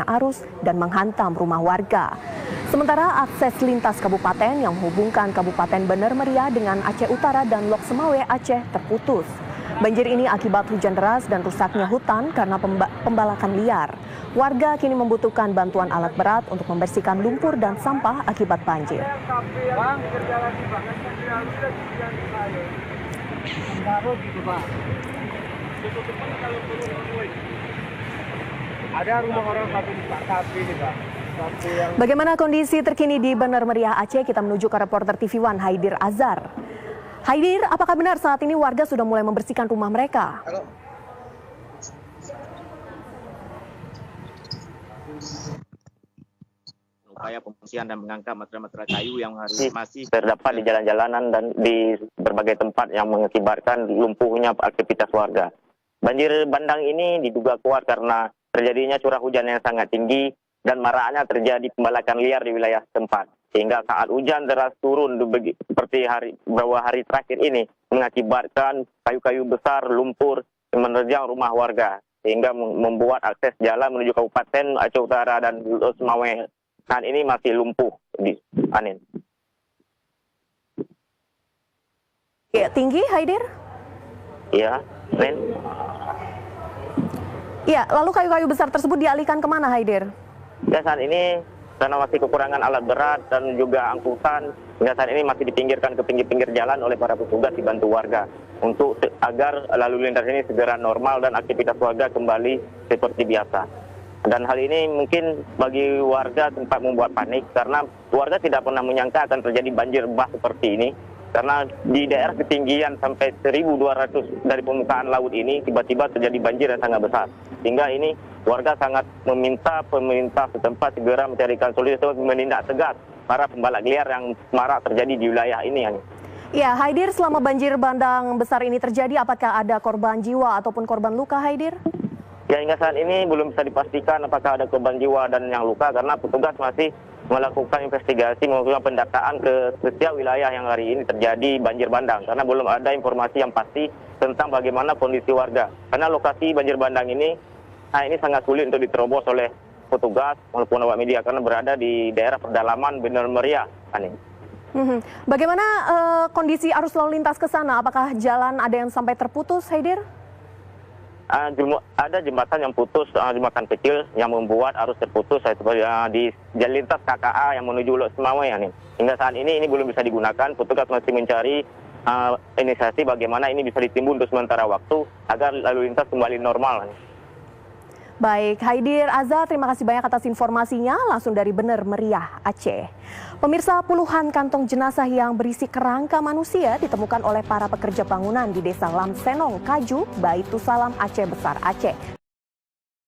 arus dan menghantam rumah warga. Sementara akses lintas kabupaten yang menghubungkan Kabupaten Bener Meriah dengan Aceh Utara dan Lok Semawe Aceh terputus. Banjir ini akibat hujan deras dan rusaknya hutan karena pembalakan liar. Warga kini membutuhkan bantuan alat berat untuk membersihkan lumpur dan sampah akibat banjir. Ada rumah orang satu di Pak ini, Pak. Bagaimana kondisi terkini di Bener Meriah Aceh? Kita menuju ke reporter TV One Haidir Azhar. Haidir, apakah benar saat ini warga sudah mulai membersihkan rumah mereka? Halo. Upaya pembersihan dan mengangkat material-material kayu yang masih terdapat di jalan-jalanan dan di berbagai tempat yang mengakibatkan lumpuhnya aktivitas warga. Banjir bandang ini diduga kuat karena terjadinya curah hujan yang sangat tinggi dan maraknya terjadi pembalakan liar di wilayah tempat. Sehingga saat hujan deras turun seperti beberapa hari terakhir ini mengakibatkan kayu-kayu besar lumpur menerjang rumah warga. Sehingga membuat akses jalan menuju Kabupaten Aceh Utara dan Lok Semawe saat ini masih lumpuh di Anin. Ya, tinggi Haidir? Iya, Nen. Ya, lalu kayu-kayu besar tersebut dialihkan kemana Haidir? Ya, saat ini karena masih kekurangan alat berat dan juga angkutan, hingga saat ini masih dipinggirkan ke pinggir-pinggir jalan oleh para petugas dibantu warga untuk agar lalu lintas ini segera normal dan aktivitas warga kembali seperti biasa. Dan hal ini mungkin bagi warga sempat membuat panik karena warga tidak pernah menyangka akan terjadi banjir bah seperti ini. Karena di daerah ketinggian sampai 1.200 dari permukaan laut ini tiba-tiba terjadi banjir yang sangat besar. Sehingga ini warga sangat meminta pemerintah setempat segera mencarikan solusi untuk menindak tegas para pembalak liar yang marak terjadi di wilayah ini. Ya, Haidir, selama banjir bandang besar ini terjadi, apakah ada korban jiwa ataupun korban luka, Haidir? Ya, hingga saat ini belum bisa dipastikan apakah ada korban jiwa dan yang luka karena petugas masih melakukan investigasi, melakukan pendataan ke setiap wilayah yang hari ini terjadi banjir bandang karena belum ada informasi yang pasti tentang bagaimana kondisi warga. Karena lokasi banjir bandang ini sangat sulit untuk diterobos oleh petugas maupun awak media karena berada di daerah pedalaman Bener Meriah. Bagaimana kondisi arus lalu lintas ke sana? Apakah jalan ada yang sampai terputus, Haidir? Ada jembatan yang putus, jembatan kecil yang membuat arus terputus di jalan lintas KKA yang menuju Lok Semawe. Hingga saat ini belum bisa digunakan. Petugas masih mencari inisiasi bagaimana ini bisa ditimbun untuk sementara waktu agar lalu lintas kembali normal. Baik, Haidir Azhar, terima kasih banyak atas informasinya langsung dari Bener Meriah, Aceh. Pemirsa, puluhan kantong jenazah yang berisi kerangka manusia ditemukan oleh para pekerja bangunan di Desa Lamsenong, Kaju, Baitusalam, Aceh Besar, Aceh.